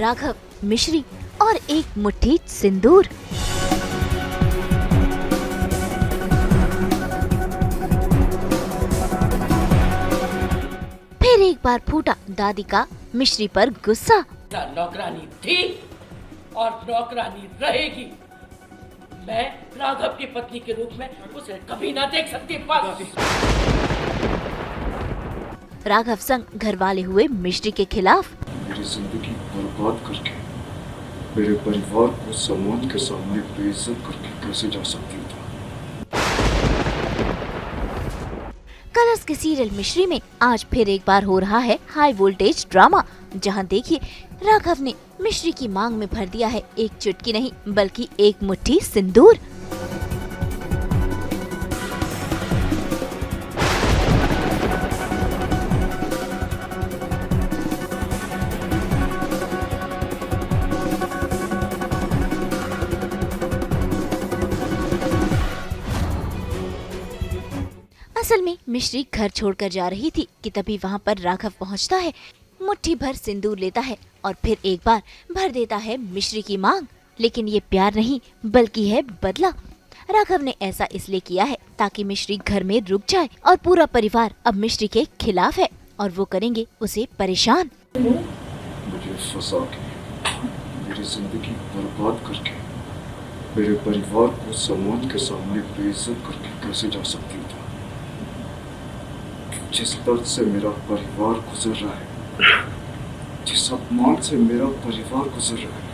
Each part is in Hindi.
राघव, मिश्री और एक मुट्ठी सिंदूर। फिर एक बार फूटा दादी का मिश्री पर गुस्सा। नौकरानी थी और नौकरानी रहेगी। मैं राघव की पत्नी के रूप में उसे कभी ना देख सकती। राघव संग घर वाले हुए मिश्री के खिलाफ। मेरी जिंदगी बर्बाद करके मेरे परिवार को सम्मान के सामने बेइज्जत करके कैसे जा सकती हूँ? कलर्स के सीरियल मिश्री में आज फिर एक बार हो रहा है हाई वोल्टेज ड्रामा, जहां देखिए राघव ने मिश्री की मांग में भर दिया है एक चुटकी नहीं बल्कि एक मुट्ठी सिंदूर। असल में मिश्री घर छोड़कर जा रही थी कि तभी वहाँ पर राघव पहुँचता है, मुट्ठी भर सिंदूर लेता है और फिर एक बार भर देता है मिश्री की मांग। लेकिन ये प्यार नहीं बल्कि है बदला। राघव ने ऐसा इसलिए किया है ताकि मिश्री घर में रुक जाए और पूरा परिवार अब मिश्री के खिलाफ है और वो करेंगे उसे परेशान। मुझे फंसा के मेरी जिंदगी बर्बाद करके मेरे परिवार को सम्मान के सामने बेइज्जत करके कैसे जा सकती हूँ? जिस दर्द से मेरा परिवार गुजर रहा है, जिस अपमान से मेरा परिवार गुजर रहा है,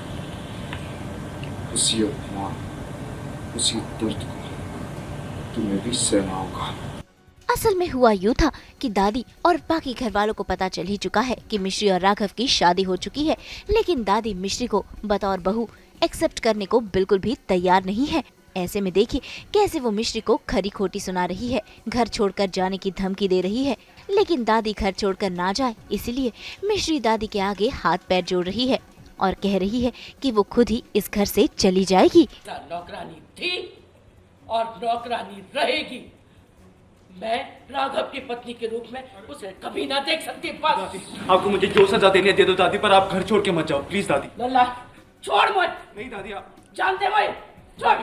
उसी अपमान, उसी दर्द को तुम्हें भी सहना होगा। असल में हुआ यूँ था कि दादी और बाकी घर वालों को पता चल ही चुका है कि मिश्री और राघव की शादी हो चुकी है, लेकिन दादी मिश्री को बतौर बहू एक्सेप्ट करने को बिल्कुल भी तैयार नहीं है। ऐसे में देखिए कैसे वो मिश्री को खरी खोटी सुना रही है, घर छोड़कर जाने की धमकी दे रही है। लेकिन दादी घर छोड़कर ना जाए इसलिए मिश्री दादी के आगे हाथ पैर जोड़ रही है और कह रही है कि वो खुद ही इस घर से चली जाएगी। नौकरानी थी और नौकरानी रहेगी। मैं राघव की पत्नी के रूप में उसे कभी ना देख सकती। आपको मुझे जो सजा देनी है दे दो दादी, पर आप घर छोड़ के मत जाओ प्लीज दादी। लल्ला छोड़ मत। नहीं दादी आप जानते भाई छोड़।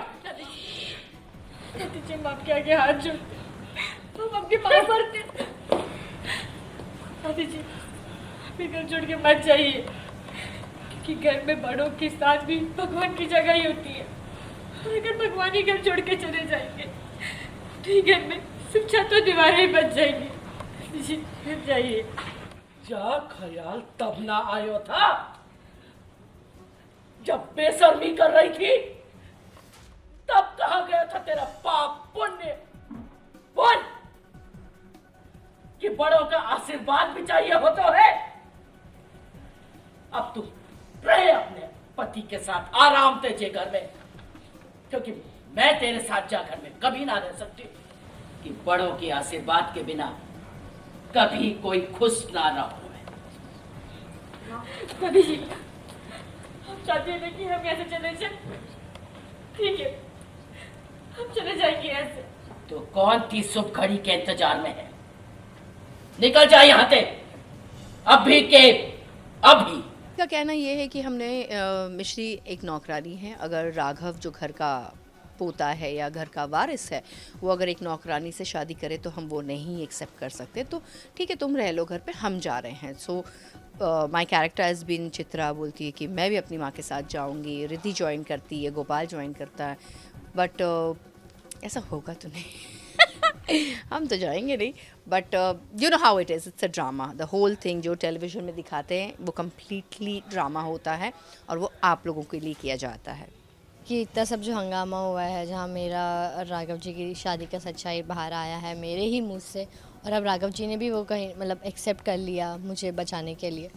दादी जी माफ के आगे हाथ जोड़ते, हम आपके पास पड़ते। दादी जी फिर घर छोड़ के मत जाइए, क्योंकि घर में बड़ों के साथ भी भगवान की जगह ही होती है। और अगर भगवान ही घर छोड़ के चले जाएंगे तो घर में सिर्फ छत और दीवारें ही बच जाएंगी। दादी जी फिर जाइए। क्या ख्याल तब ना आयो था जब बेशर्मी कर रही थी? तब कहाँ गया था तेरा पाप पुण्य? बोल कि बड़ों का आशीर्वाद भी चाहिए हो तो है। अब तू रहे अपने पति के साथ आराम तेजे घर में, क्योंकि मैं तेरे साथ जा घर में कभी ना रह सकती कि बड़ों के आशीर्वाद के बिना कभी कोई खुश ना रहो। दादी जी हम चाहते हैं कि हम ऐसे चले जाए। ठीक है हम चले जाएंगे ऐसे। तो कौन सी शुभ घड़ी के इंतजार में है? निकल जा यहाँ से अभी के अभी। का कहना ये है कि हमने मिश्री एक नौकरानी है, अगर राघव जो घर का पोता है या घर का वारिस है वो अगर एक नौकरानी से शादी करे तो हम वो नहीं एक्सेप्ट कर सकते। तो ठीक है तुम रह लो घर पे, हम जा रहे हैं। So my character has been Chitra बोलती है कि मैं भी अपनी माँ के साथ जाऊँगी, रिद्धि ज्वाइन करती है, गोपाल ज्वाइन करता है, बट ऐसा होगा तो नहीं हम तो जाएंगे नहीं। But you know how it is, it's a drama. The whole thing जो टेलीविज़न में दिखाते हैं वो कम्प्लीटली ड्रामा होता है और वो आप लोगों के लिए किया जाता है। कि इतना सब जो हंगामा हुआ है, जहाँ मेरा राघव जी की शादी का सच्चाई बाहर आया है मेरे ही मुंह से, और अब राघव जी ने भी वो कहीं मतलब एक्सेप्ट कर लिया मुझे बचाने के लिए,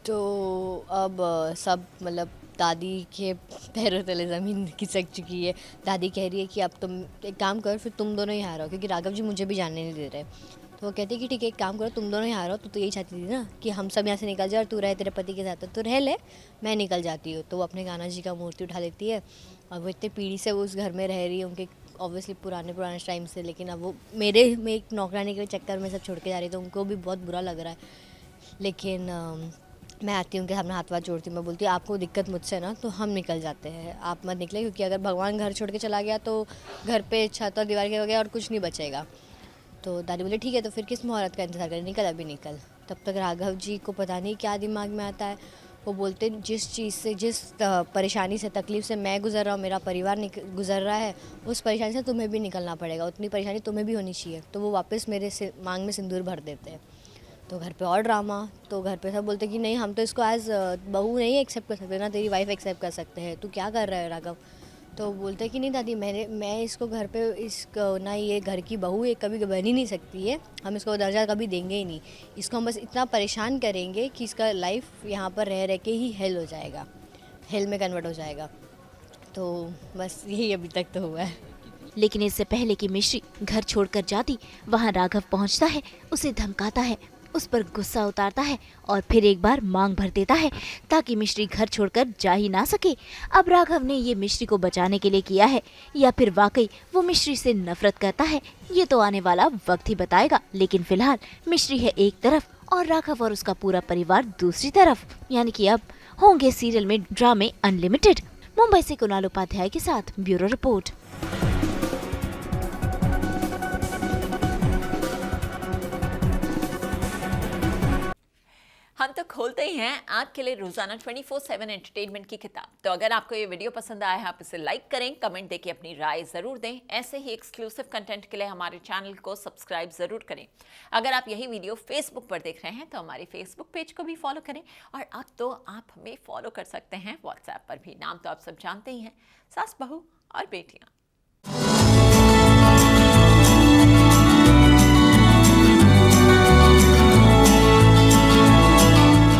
तो अब सब मतलब दादी के पैरों तले ज़मीन खिसक चुकी है। दादी कह रही है कि अब तुम एक काम करो, फिर तुम दोनों ही हारो, क्योंकि राघव जी मुझे भी जानने नहीं दे रहे। तो वो कहती है कि ठीक है एक काम करो, तुम दोनों ही हारो। तो यही चाहती थी ना कि हम सब यहाँ से निकल जाए और तू रहे तेरे पति के साथ, तो रह ले, मैं निकल जाती हूँ। तो वो अपने कान्हा जी का मूर्ति उठा लेती है और वो इतने पीढ़ी से वो उस घर में रह रही है, उनके ऑब्वियसली पुराने टाइम से, लेकिन अब वो मेरे में एक नौकरानी के चक्कर में सब छोड़ के जा रही है, तो उनको भी बहुत बुरा लग रहा है। लेकिन मैं आती हूँ उनके सामने हाथ वाथ जोड़ती हूँ, मैं बोलती हूँ आपको दिक्कत मुझसे ना तो हम निकल जाते हैं, आप मत निकले, क्योंकि अगर भगवान घर छोड़ के चला गया तो घर पे छत और दीवार के बगैर और कुछ नहीं बचेगा। तो दादी बोले ठीक है, तो फिर किस मुहूर्त का इंतज़ार करें, निकल अभी निकल। तब तक राघव जी को पता नहीं क्या दिमाग में आता है, वो बोलते जिस चीज़ से, जिस परेशानी से, तकलीफ़ से मैं गुज़र रहा हूँ, मेरा परिवार गुज़र रहा है, उस परेशानी से तुम्हें भी निकलना पड़ेगा, उतनी परेशानी तुम्हें भी होनी चाहिए। तो वो वापस मेरे मांग में सिंदूर भर देते हैं। तो घर पे और ड्रामा, तो घर पे सब बोलते कि नहीं हम तो इसको एज बहू नहीं एक्सेप्ट कर सकते, ना तेरी वाइफ एक्सेप्ट कर सकते हैं, तू क्या कर रहा है राघव। तो बोलते कि नहीं दादी, मैं इसको घर पे इसको ना, ये घर की बहू ये कभी बन ही नहीं सकती है, हम इसको दर्जा कभी देंगे ही नहीं, इसको हम बस इतना परेशान करेंगे कि इसका लाइफ यहाँ पर रह रह के ही हेल हो जाएगा, हेल में कन्वर्ट हो जाएगा। तो बस यही अभी तक तो हुआ है। लेकिन इससे पहले कि मिश्री घर छोड़कर जाती, वहाँ राघव पहुँचता है, उसे धमकाता है, उस पर गुस्सा उतारता है और फिर एक बार मांग भर देता है ताकि मिश्री घर छोड़कर जा ही ना सके। अब राघव ने ये मिश्री को बचाने के लिए किया है या फिर वाकई वो मिश्री से नफरत करता है, ये तो आने वाला वक्त ही बताएगा। लेकिन फिलहाल मिश्री है एक तरफ और राघव और उसका पूरा परिवार दूसरी तरफ, यानी कि अब होंगे सीरियल में ड्रामे अनलिमिटेड। मुंबई से कुणाल उपाध्याय के साथ ब्यूरो रिपोर्ट। हम तो खोलते ही हैं आपके लिए रोजाना 24/7 एंटरटेनमेंट की किताब। तो अगर आपको ये वीडियो पसंद आया है, आप इसे लाइक करें, कमेंट देके अपनी राय जरूर दें। ऐसे ही एक्सक्लूसिव कंटेंट के लिए हमारे चैनल को सब्सक्राइब जरूर करें। अगर आप यही वीडियो फेसबुक पर देख रहे हैं तो हमारे फेसबुक पेज को भी फॉलो करें, और अब तो आप हमें फॉलो कर सकते हैं व्हाट्सएप पर भी। नाम तो आप सब जानते ही हैं, सास बहू और बेटियां।